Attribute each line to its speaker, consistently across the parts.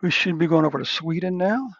Speaker 1: We should be going over to Sweden now.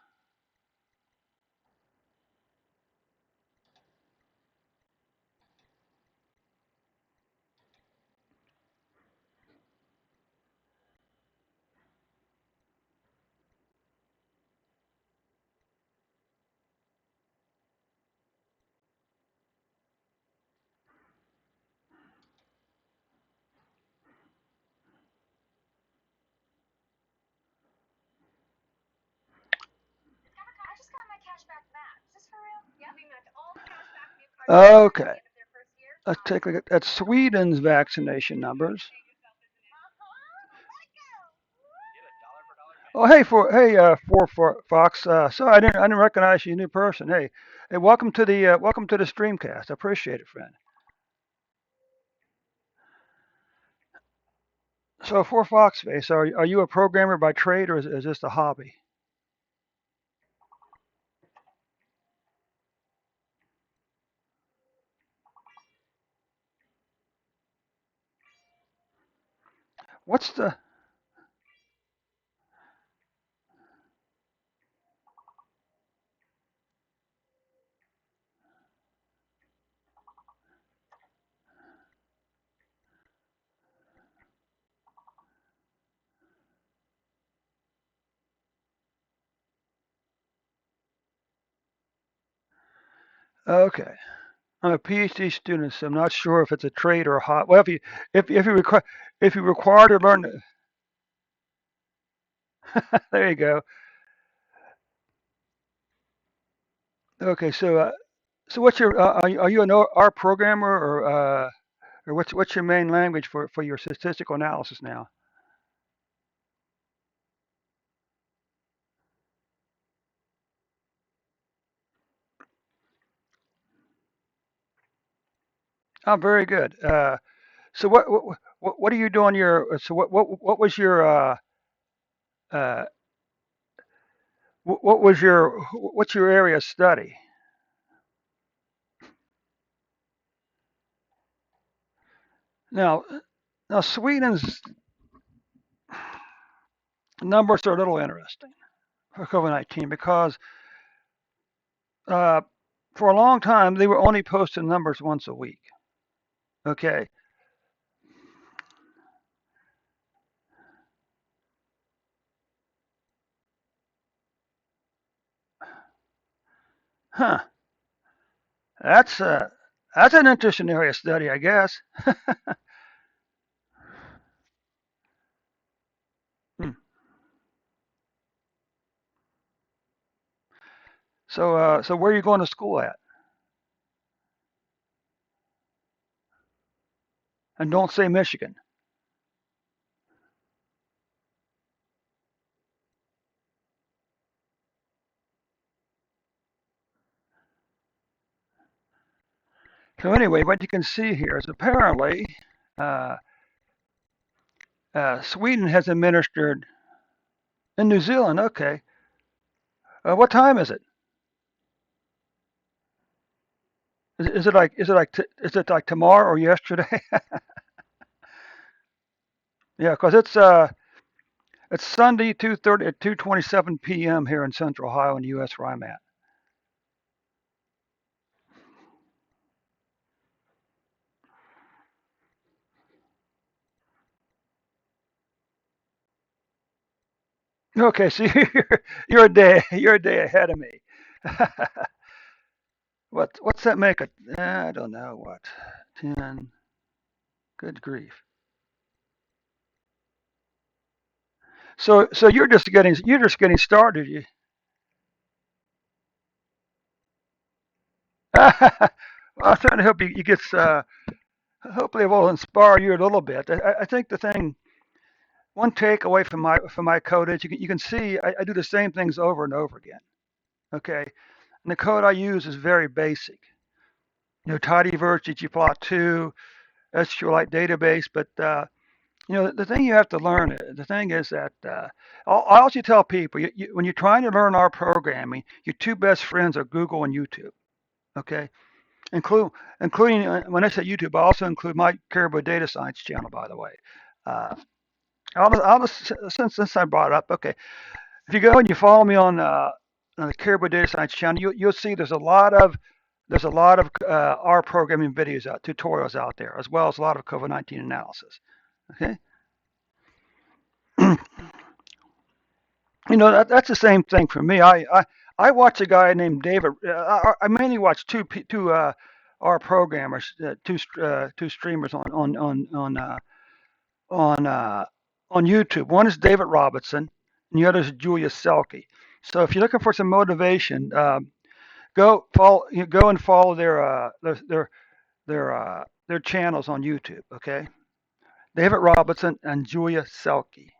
Speaker 1: Okay. Let's take a look at Sweden's vaccination numbers. Oh, for Fox. Sorry, I didn't recognize you, new person. Hey, welcome to the streamcast. I appreciate it, friend. So for Foxface, are you a programmer by trade or is this a hobby? What's the Okay? I'm a PhD student, so I'm not sure if it's a trade or a hobby. Well, if you require to learn, there you go. Okay, so what's your are you an R programmer or what's your main language for your statistical analysis now? Oh, very good. So what are you doing your so what was your uh, what was your what's your area of study? Now now Sweden's numbers are a little interesting for COVID-19 because uh, for a long time they were only posting numbers once a week. Okay, huh? That's uh that's an interesting area of study, I guess. Hmm. So where are you going to school at? And don't say Michigan. So anyway, what you can see here is apparently uh, Sweden has administered in New Zealand. Okay, what time is it? Is it like tomorrow or yesterday? Yeah, because it's Sunday 2:30 at 2:27 p.m. here in Central Ohio in the U.S. where I'm at. Okay, so you're a day ahead of me. What's that make it? I don't know what 10. Good grief. So you're just getting started. You. Well, I certainly hope you get. Hopefully, it will inspire you a little bit. I think the thing, one takeaway from my code is you can see I do the same things over and over again. Okay, and the code I use is very basic. Tidyverse, ggplot2, SQLite database. But the thing you have to learn, the thing is that I also tell people when you're trying to learn our programming, your two best friends are Google and YouTube. Okay, include including when I say YouTube, I also include my Caribou Data Science channel, by the way. Uh, since I brought it up, okay. if you go and you follow me on the Caribou Data Science channel, you'll see there's a lot of R programming videos tutorials out there, as well as a lot of COVID-19 analysis. Okay, that's the same thing for me. I watch a guy named David. I mainly watch two R programmers, two streamers on on YouTube. One is David Robinson, and the other is Julia Selke. So if you're looking for some motivation, go and follow their channels on YouTube. Okay, David Robinson and Julia Selke.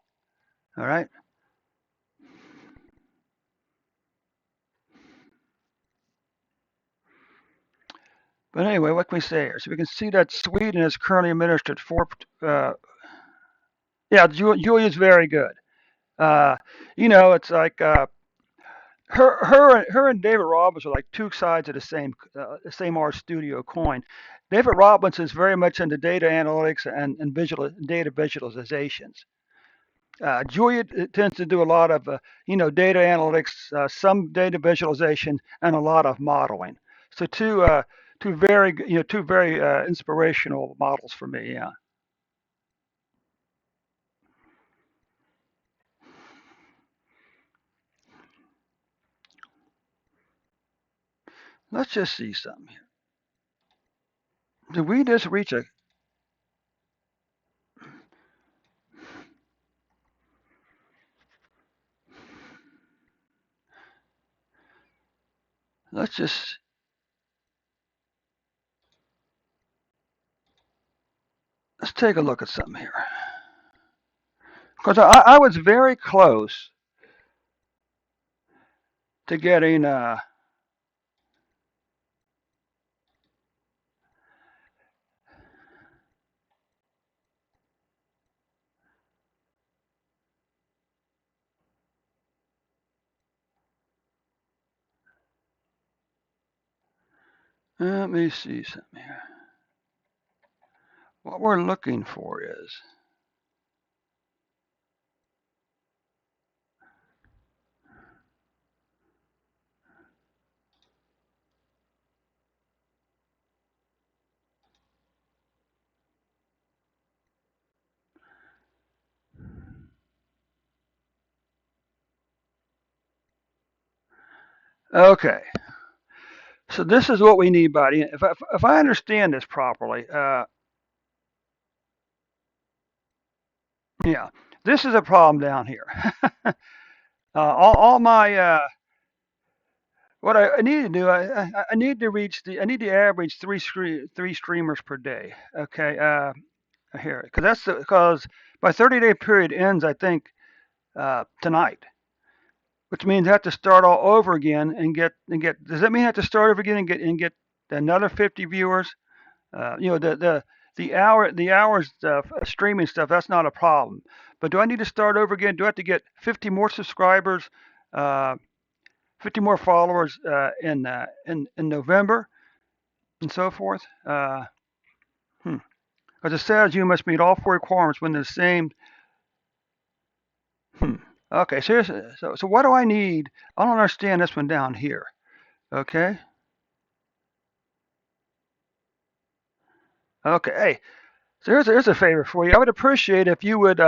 Speaker 1: All right. But anyway, what can we say here? So we can see that Sweden is currently administered four. Yeah, Julia's very good. Uh, it's like her and David Robbins are like two sides of the same R Studio coin. David Robbins is very much into data analytics and data visualizations. Julia tends to do a lot of data analytics, some data visualization, and a lot of modeling. So two very inspirational models for me. Yeah. Let's just see something here. Did we just reach a? Let's just let's take a look at something here, because I was very close to getting. Let me see something here. What we're looking for is okay. So this is what we need, buddy. If I understand this properly, yeah, this is a problem down here. All my what I need to do, I need to average three streamers per day. Okay, here because my 30-day period ends, I think, tonight, which means I have to start all over again and get. Does that mean I have to start over again and get another 50 viewers? The hours stuff, streaming stuff, that's not a problem. But do I need to start over again? Do I have to get 50 more subscribers, uh, 50 more followers in November and so forth? Hmm. Because it says you must meet all four requirements when the same. Hmm. Okay, so what do I need? I don't understand this one down here. Okay. Okay. Hey, so here's a favor for you. I would appreciate if you would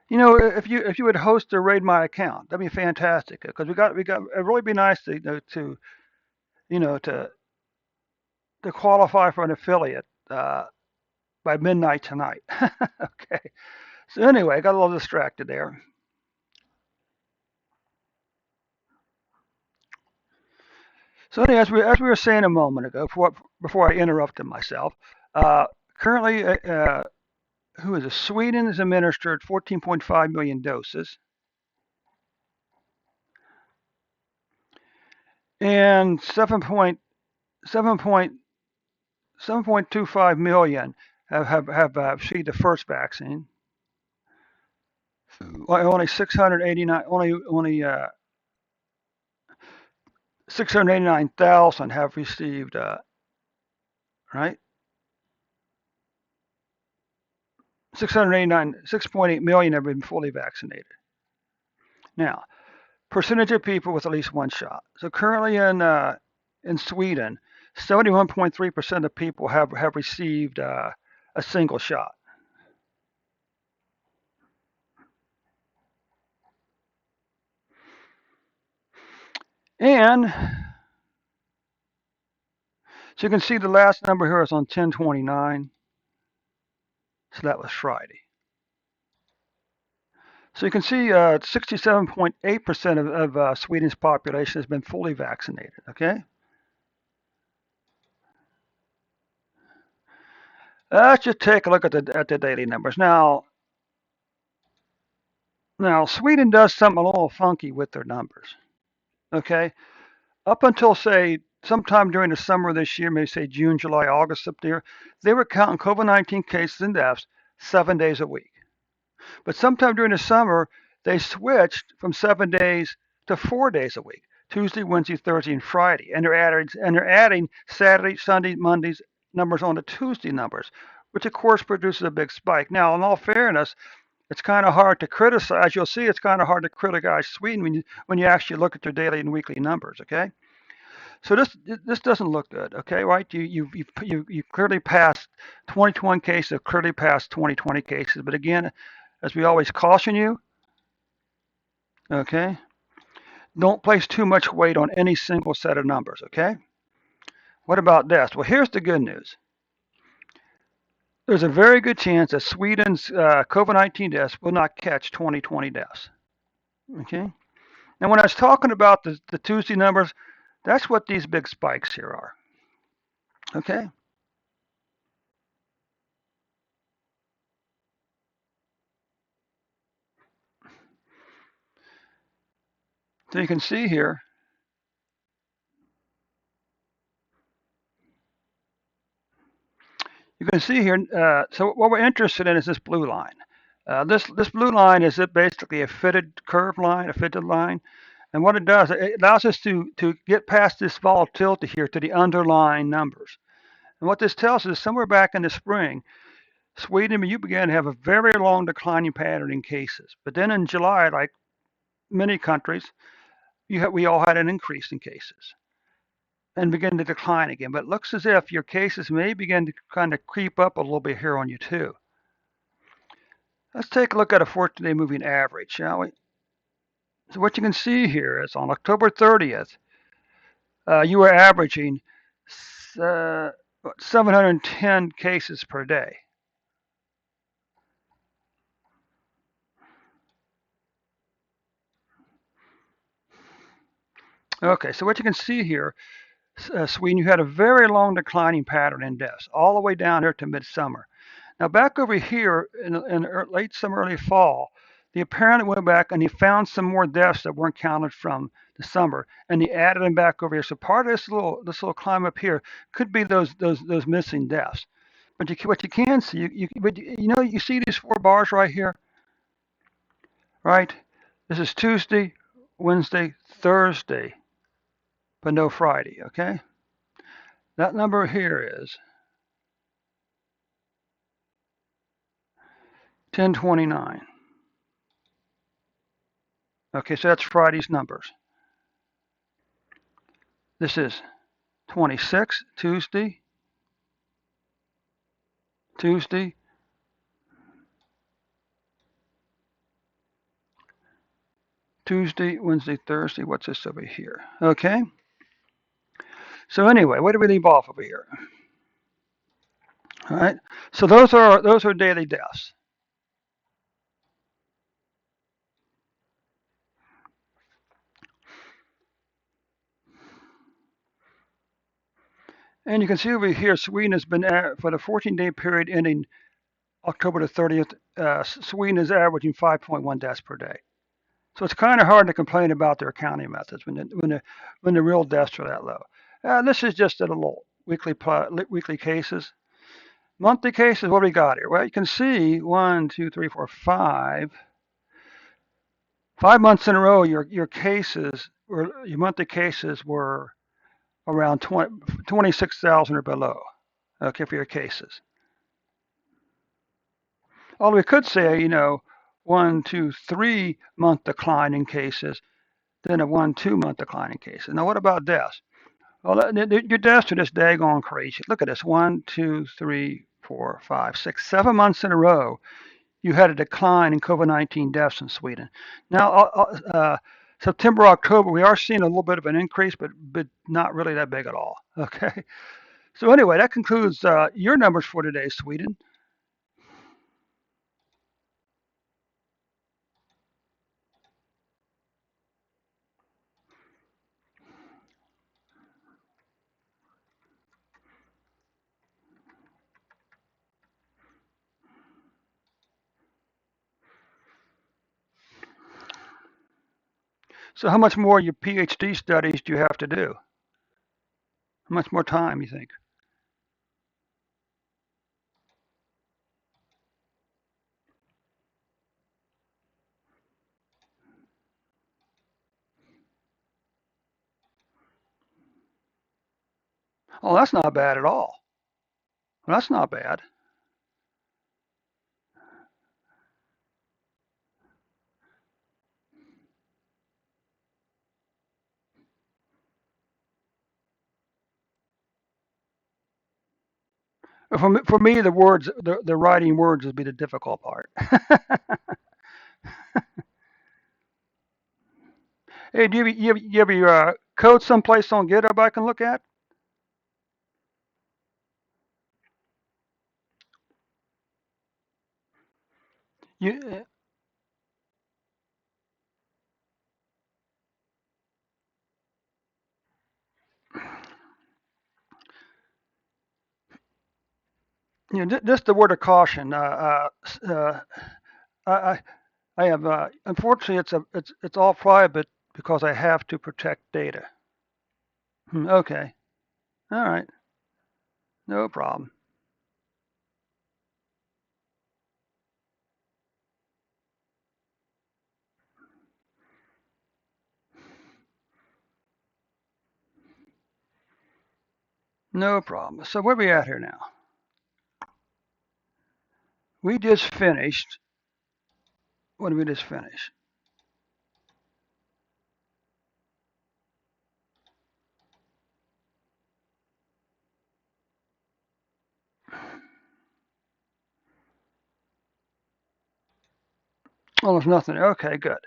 Speaker 1: if you would host or raid my account, that'd be fantastic. Because we got it'd really be nice you know to to qualify for an affiliate by midnight tonight. Okay. So anyway, I got a little distracted there. So anyway, as we were saying a moment ago, before I interrupted myself, currently, who is it? Sweden has administered 14.5 million doses, and 7.25 million have received the first vaccine. Well, only 689 only 689,000 have received right 6.8 million have been fully vaccinated. Now, percentage of people with at least one shot. So currently in Sweden, 71.3% of people have received a single shot. And so you can see the last number here is on 10/29. So that was Friday. So you can see 67.8% of Sweden's population has been fully vaccinated. Okay. Let's just take a look at the daily numbers. Now Sweden does something a little funky with their numbers. Okay. Up until say sometime during the summer of this year, maybe say June, July, August up there, they were counting COVID-19 cases and deaths 7 days a week. But sometime during the summer, they switched from 7 days to 4 days a week: Tuesday, Wednesday, Thursday, and Friday. And they're adding Saturday, Sunday, Mondays numbers on the Tuesday numbers, which of course produces a big spike. Now, in all fairness, it's kind of hard to criticize. You'll see it's kind of hard to criticize Sweden when you actually look at their daily and weekly numbers. Okay. So this doesn't look good, okay? Right? You clearly passed 2021 cases, have clearly passed 2020 cases. But again, as we always caution you, okay, don't place too much weight on any single set of numbers, okay? What about deaths? Well, here's the good news. There's a very good chance that Sweden's COVID-19 deaths will not catch 2020 deaths, okay? And when I was talking about the Tuesday numbers, that's what these big spikes here are, okay? So you can see here, so what we're interested in is this blue line. This blue line is basically a fitted curve line, a fitted line. And what it does, it allows us to get past this volatility here to the underlying numbers. And what this tells us is somewhere back in the spring, Sweden, you began to have a very long declining pattern in cases. But then in July, like many countries, we all had an increase in cases and begin to decline again. But it looks as if your cases may begin to kind of creep up a little bit here on you too. Let's take a look at a 14-day moving average, shall we? So what you can see here is on October 30th, you were averaging 710 cases per day. Okay, so what you can see here, Sweden, you had a very long declining pattern in deaths, all the way down here to midsummer. Now back over here in late summer, early fall, the apparently went back and he found some more deaths that weren't counted from the summer, and he added them back over here. So part of this little climb up here could be those missing deaths. But what you can see, you see these four bars right here, right? This is Tuesday, Wednesday, Thursday, but no Friday. Okay, that number here is 10/29. Okay, so that's Friday's numbers. This is 26, Tuesday, Tuesday, Tuesday, Wednesday, Thursday. What's this over here? Okay. So anyway, what do we leave off over here? All right. So those are daily deaths. And you can see over here, Sweden has been for the 14-day period ending October the 30th. Sweden is averaging 5.1 deaths per day. So it's kind of hard to complain about their accounting methods when the real deaths are that low. This is just at a little weekly cases. Monthly cases, what do we got here? Well, you can see 1, 2, 3, 4, 5. 5 months in a row, your monthly cases were around 26,000 or below. Okay, for your cases. Although we could say, 1, 2, 3 month decline in cases than a 1, 2 month decline in cases. Now, what about deaths? Well, your deaths are just daggone crazy. Look at this: 1, 2, 3, 4, 5, 6, 7 months in a row. You had a decline in COVID-19 deaths in Sweden. Now, September, October, we are seeing a little bit of an increase, but not really that big at all. Okay. So anyway, that concludes your numbers for today, Sweden. So how much more of your PhD studies do you have to do? How much more time you think? Oh, that's not bad at all. That's not bad. For me, the writing words would be the difficult part. Hey, do you have your code someplace on GitHub I can look at? You, just the word of caution. I, I have unfortunately it's all private because I have to protect data. Okay, all right, no problem, no problem. So where are we at here now? We just finished. What did we just finish? Oh, there's nothing. Okay, good.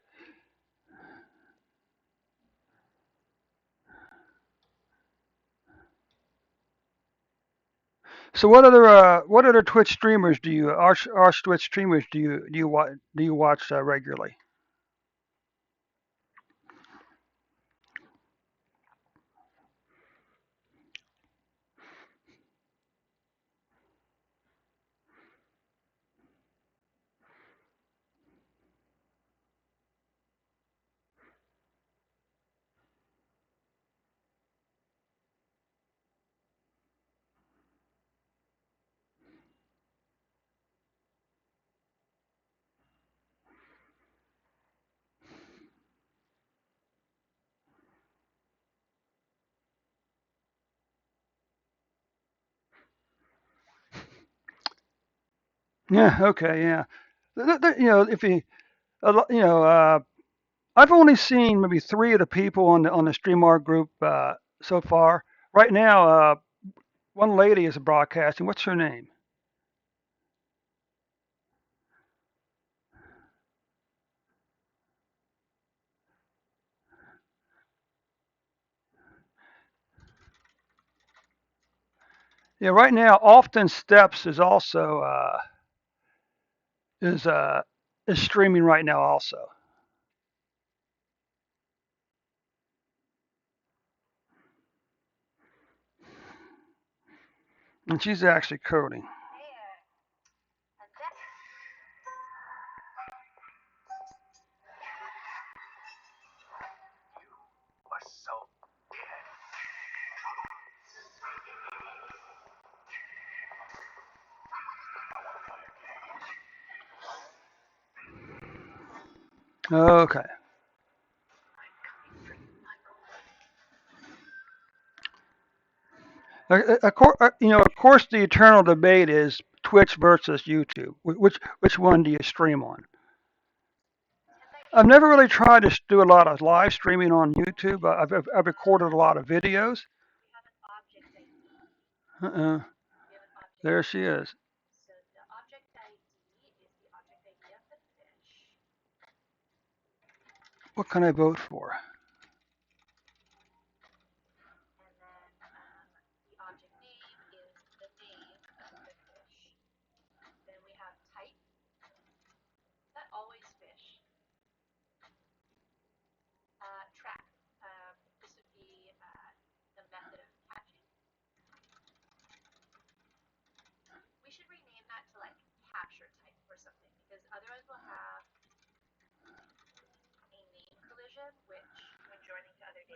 Speaker 1: So what other Twitch streamers do you our Twitch streamers do you watch regularly? Yeah. Okay. Yeah. If you you know I've only seen maybe three of the people on the StreamYard group so far. Right now, one lady is broadcasting. What's her name? Yeah, right now, Often Steps is also is uh, is streaming right now also, and she's actually coding. Okay. Of course, the eternal debate is Twitch versus YouTube. Which one do you stream on? I've never really tried to do a lot of live streaming on YouTube. I've recorded a lot of videos. Uh-uh. There she is. What can I vote for?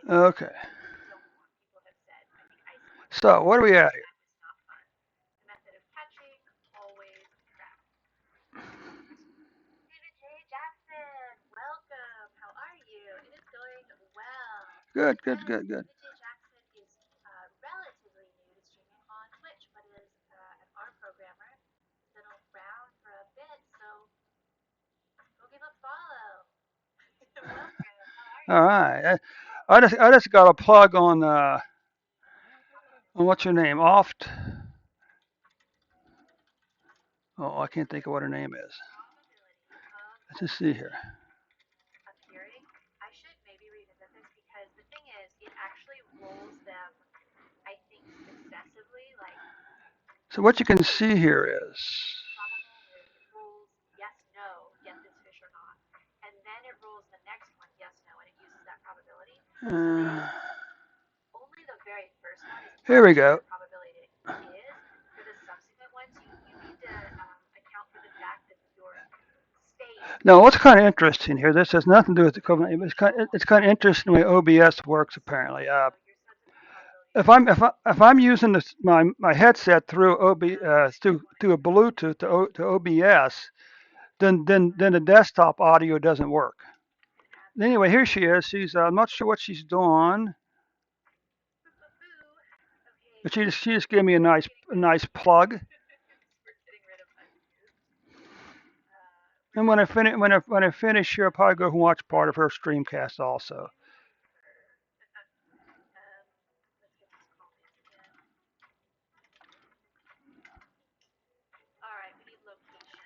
Speaker 1: Okay. So what are we at here? Good, good, good, good. All right. I just got a plug on what's her name? Oft. Oh, I can't think of what her name is. Let's just see here. So what you can see here is uh, here we go. Now, what's kind of interesting here? This has nothing to do with the COVID. It's kind of interesting the way OBS works. Apparently, if I'm using my headset through through a Bluetooth to OBS, then the desktop audio doesn't work. Anyway, here she is. I'm not sure what she's doing, but she just gave me a nice plug. And when I finish here, I'll probably go and watch part of her streamcast also.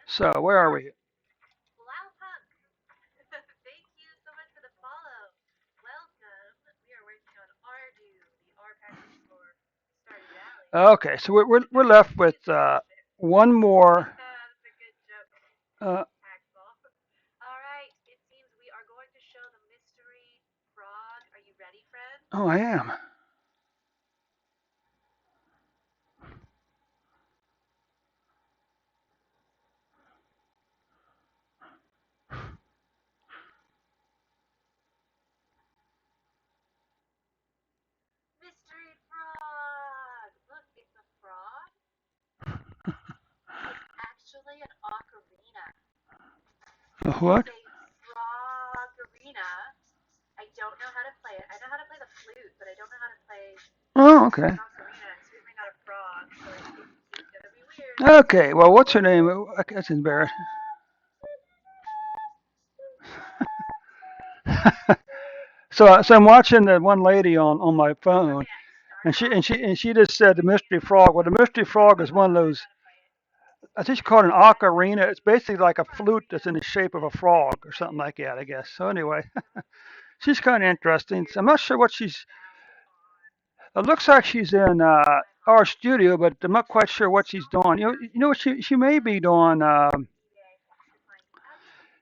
Speaker 1: So where are we? Okay, so we're left with one more. Uh, oh, I am. What? Oh, okay. Okay. Well, what's her name? That's embarrassing. So I'm watching the one lady on my phone, and she just said the mystery frog. Well, the mystery frog is one of those. I think she called it an ocarina. It's basically like a flute that's in the shape of a frog or something like that, I guess. So anyway, she's kind of interesting. So I'm not sure what she's. It looks like she's in our studio, but I'm not quite sure what she's doing. You know what she may be doing.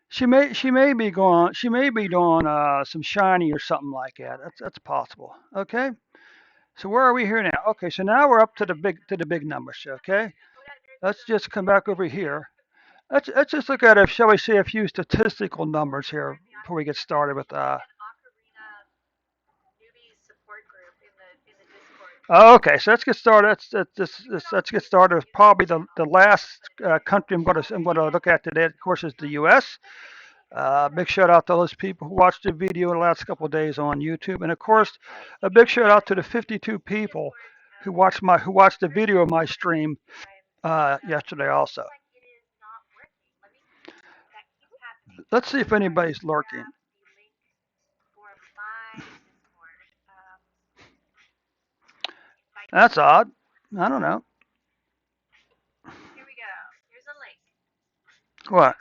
Speaker 1: She may be doing some shiny or something like that. That's possible. Okay. So where are we here now? Okay. So now we're up to the big numbers. Okay. Let's just come back over here. Let's just look at, shall we say, a few statistical numbers here before we get started with. Okay, so let's get started. Let's get started with probably the last country I'm going to look at today. Of course, is the U.S. Big shout out to those people who watched the video the last couple of days on YouTube, and of course, a big shout out to the 52 people who watched the video of my stream yesterday also. Let's see if anybody's lurking. That's odd. I don't know. What?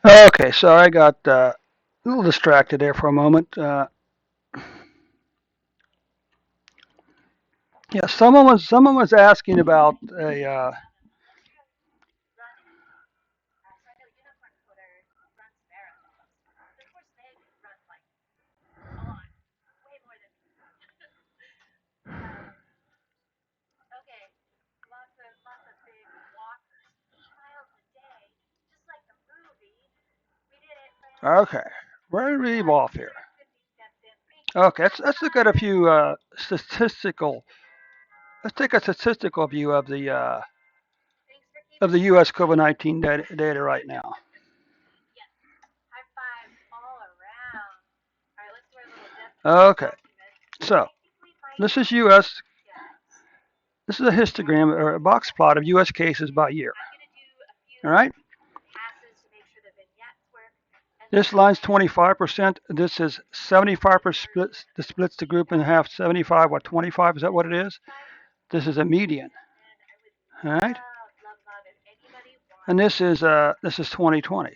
Speaker 1: Okay, sorry, I got a little distracted there for a moment. Yeah, someone was asking about a. Okay, where do we leave off here? Okay, let's look at a few statistical. Let's take a statistical view of the U.S. COVID-19 data right now. Okay, so this is U.S. This is a histogram or a box plot of U.S. cases by year. All right. This line's 25%. This is 75%. This splits the group in half. 75, what, 25? Is that what it is? This is a median. All right. And this is 2020s.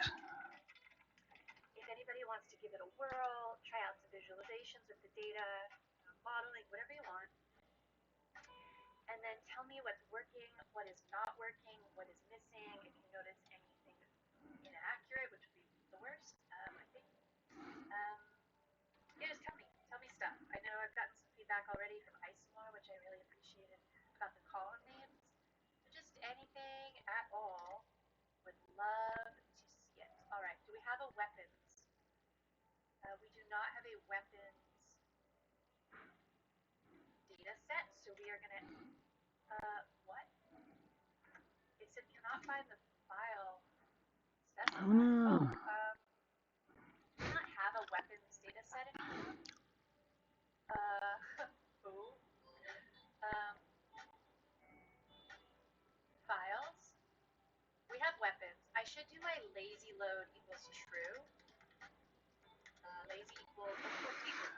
Speaker 1: No.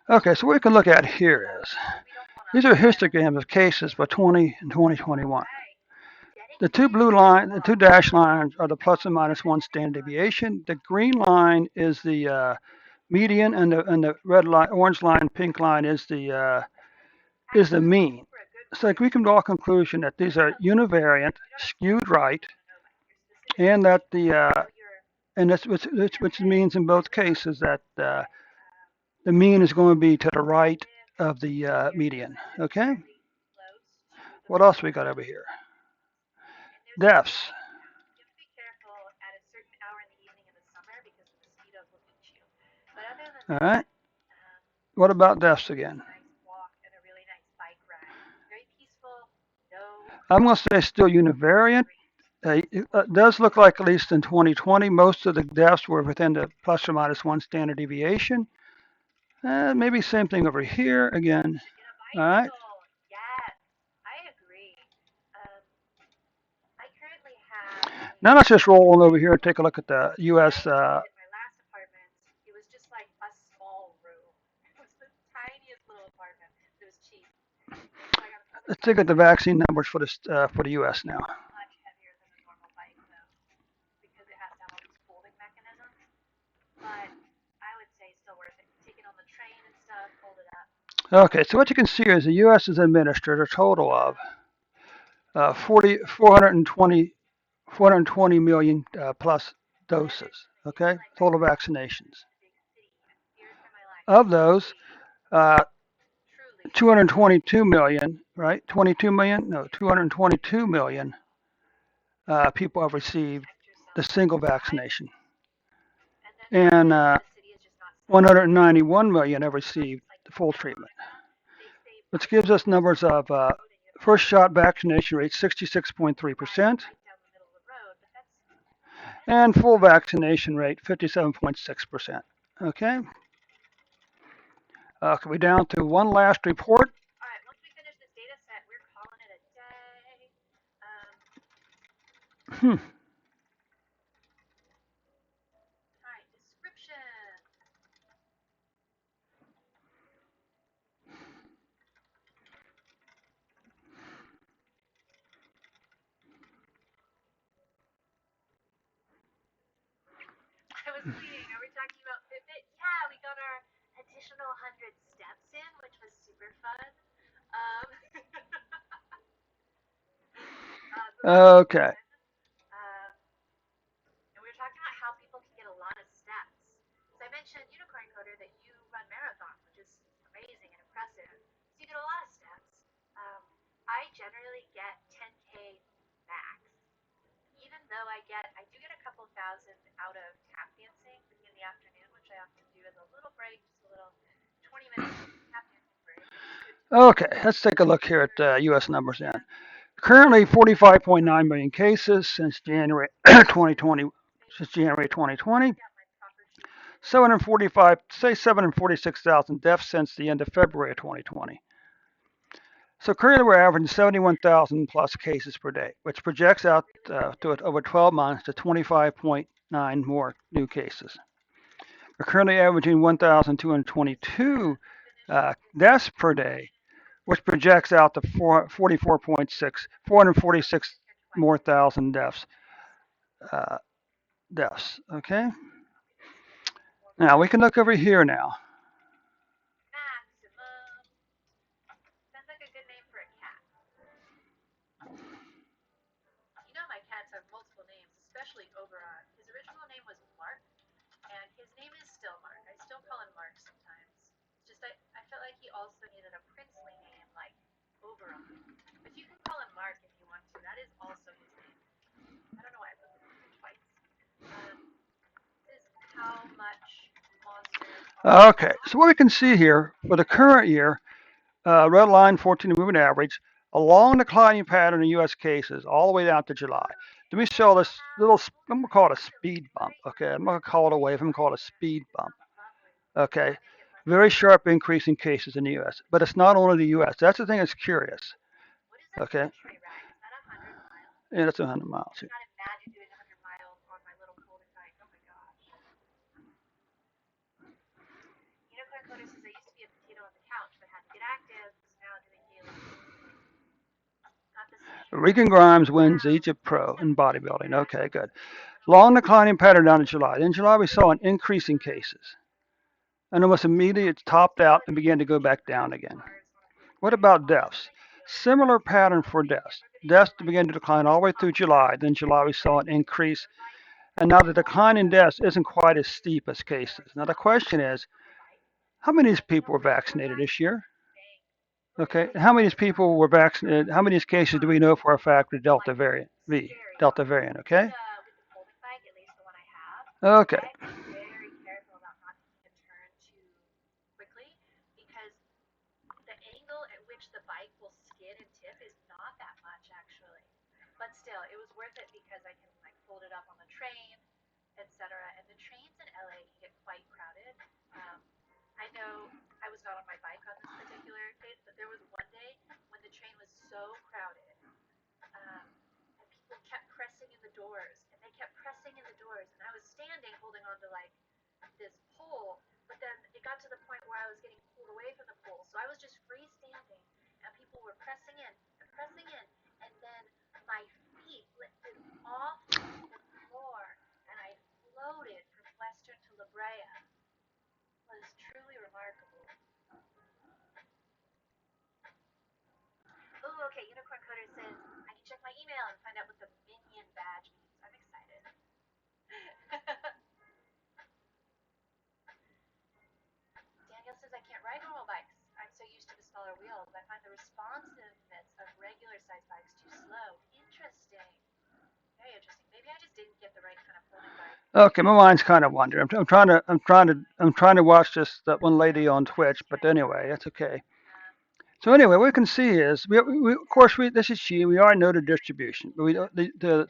Speaker 1: Okay, so what we can look at here is these are histograms of cases for 20 and 2021. The two blue line, the two dashed lines are the plus and minus one standard deviation. The green line is the median, and the red line, orange line, pink line is the mean. So we can draw a conclusion that these are univariate, skewed right, and that and that's which means in both cases that the mean is going to be to the right of the median. Okay. What else we got over here? Deaths. All right. What about deaths again? I'm going to say still univariate. It does look like, at least in 2020, most of the deaths were within the plus or minus one standard deviation. Maybe same thing over here again. All right. Now let's just roll on over here and take a look at the U.S. Let's take at the vaccine numbers for the U.S. now. Okay, so what you can see is the U.S. has administered a total of 420 million plus doses. Okay, total vaccinations. Of those, 222 million, right? 22 million? No, 222 million people have received the single vaccination, and 191 million have received the full treatment, which gives us numbers of first shot vaccination rate 66.3%, and full vaccination rate 57.6%. Okay. We're down to one last report. Hmm. Okay. Okay, let's take a look here at U.S. numbers then. Currently, 45.9 million cases since January 2020. Since January 2020, 746,000 deaths since the end of February of 2020. So currently, we're averaging 71,000 plus cases per day, which projects out to over 12 months to 25.9 more new cases. We're currently averaging 1,222 deaths per day, which projects out to 446 more thousand deaths. Okay. Now we can look over here now. Okay, so what we can see here for the current year, red line 14 moving average, a long declining pattern in U.S. cases all the way down to July. Then we saw this little, I'm going to call it a speed bump. Okay, I'm going to call it a wave. I'm going to call it a speed bump. Okay, very sharp increase in cases in the U.S. But it's not only the U.S. That's the thing that's curious. Okay, and it's 100 miles. Regan Grimes wins Egypt Pro in bodybuilding. Okay, good. Long declining pattern down in July. In July, we saw an increase in cases. And almost immediately it topped out and began to go back down again. What about deaths? Similar pattern for deaths. Deaths began to decline all the way through July. Then July we saw an increase. And now the decline in deaths isn't quite as steep as cases. Now the question is, how many of these people were vaccinated this year? Okay, how many of these people were vaccinated? How many of these cases do we know for a fact were Delta variant Delta variant, okay? Okay. Okay, my mind's kind of wandering. I'm trying to watch this that one lady on Twitch, but anyway, that's okay. So anyway, what we can see is, of course, this is she. We already know the distribution, but we don't,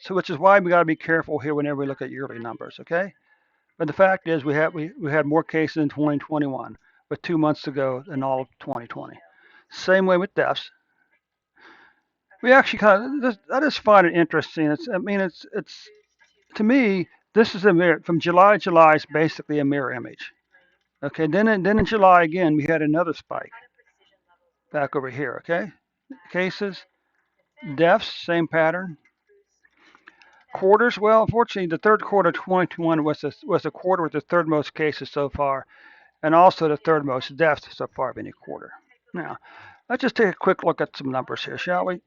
Speaker 1: so which is why we got to be careful here whenever we look at yearly numbers. Okay, but the fact is, we had more cases in 2021 with 2 months ago than all of 2020. Same way with deaths. We actually I just find it interesting. It's to me, this is a mirror from July to July. It's basically a mirror image. Okay, then in July again, we had another spike back over here. Okay, cases, deaths, same pattern. Quarters, well, unfortunately, the third quarter of 2021 was the quarter with the third most cases so far, and also the third most deaths so far of any quarter. Now, let's just take a quick look at some numbers here, shall we?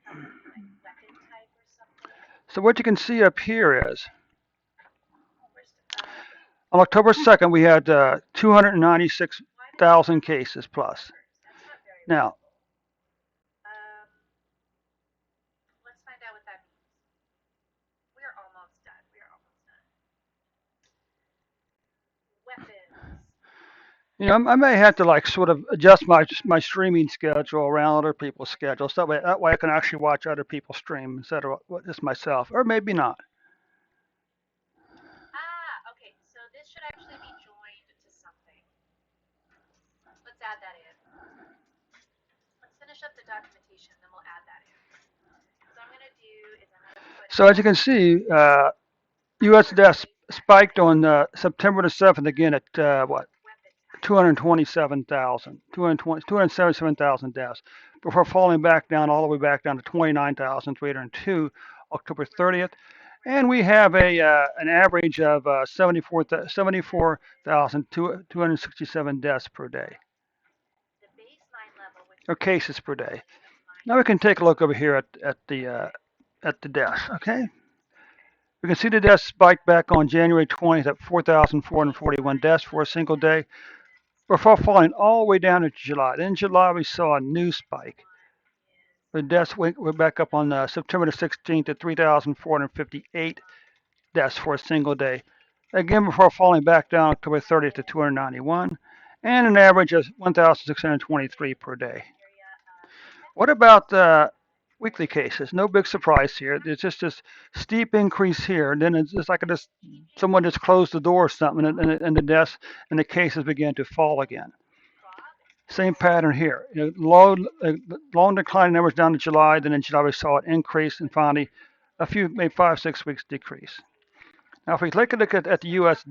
Speaker 1: So what you can see up here is on October 2nd, we had 296,000 cases plus. Now, I may have to like sort of adjust my streaming schedule around other people's schedules. That way I can actually watch other people stream instead of just myself, or maybe not. So as you can see, U.S. deaths spiked on September the 7th again at what 227,000, 277,000 deaths before falling back down all the way back down to 29,302 October 30th. And we have an average of 74,267 deaths per day, or cases per day. Now we can take a look over here at the deaths. Okay, We can see the deaths spiked back on January 20th at 4,441 deaths for a single day, before falling all the way down to July. Then in July, we saw a new spike. The deaths went back up on September the 16th to 3,458 deaths for a single day. Again, before falling back down October 30th to 291, and an average of 1,623 per day. What about weekly cases? No big surprise here. There's just this steep increase here, and then it's just like someone just closed the door or something, and the deaths and the cases began to fall again. Same pattern here. Long declining numbers down to July. Then in July we saw it increase, and finally, maybe 5 6 weeks decrease. Now, if we take a look at the U.S.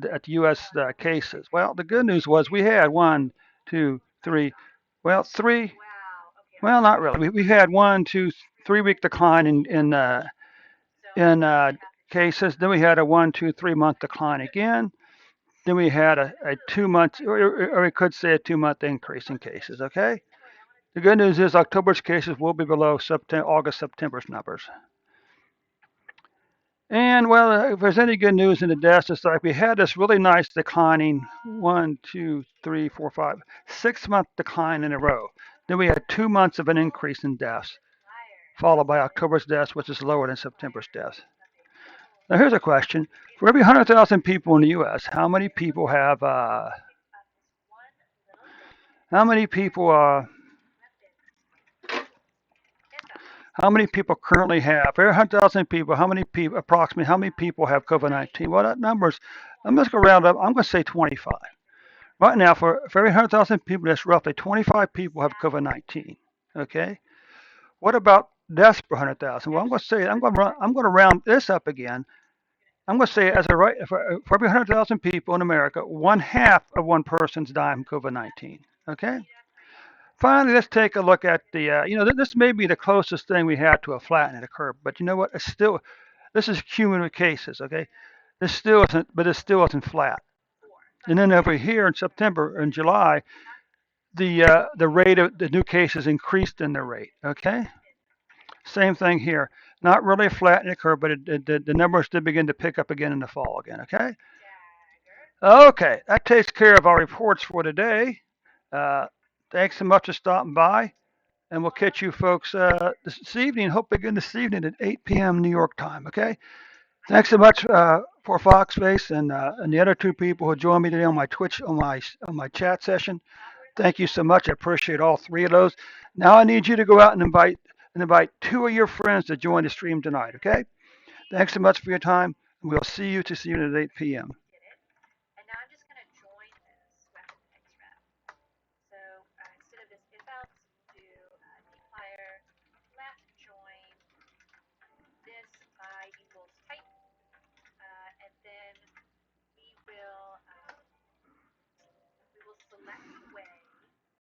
Speaker 1: Cases, well, the good news was we had one, two, three, well, three. Well, not really. We had 1 2 3 week decline in cases. Then we had a 1 2 3 month decline again. Then we had a 2 month, or we could say a 2 month increase in cases. Okay. The good news is October's cases will be below August, September's numbers. And well, if there's any good news in the deaths, it's like we had this really nice declining 6 month decline in a row. Then we had 2 months of an increase in deaths, followed by October's deaths, which is lower than September's deaths. Now here's a question: for every 100,000 people in the U.S., how many people how many people currently have? For every 100,000 people, approximately how many people have COVID-19? Well, that number's, I'm just going to round up. I'm going to say 25. Right now, for every 100,000 people, that's roughly 25 people have COVID-19. Okay. What about deaths per 100,000? Well, I'm going to round this up again. I'm going to say for every 100,000 people in America, one half of one person's dying from COVID-19. Okay. Finally, let's take a look at this may be the closest thing we have to a flattening the curve, but you know what? This is cumulative cases, okay? It still isn't flat. And then over here in September and July, the rate of the new cases increased in the rate, okay? Same thing here. Not really a flattening the curve, but the numbers did begin to pick up again in the fall again, okay? Okay, that takes care of our reports for today. Uh, Thanks so much for stopping by. And we'll catch you folks this evening. Hope again this evening at 8 p.m. New York time. Okay. Thanks so much for Foxface and the other two people who joined me today on my Twitch on my chat session. Thank you so much. I appreciate all three of those. Now I need you to go out and invite two of your friends to join the stream tonight. Okay. Thanks so much for your time. We'll see you this evening at 8 p.m.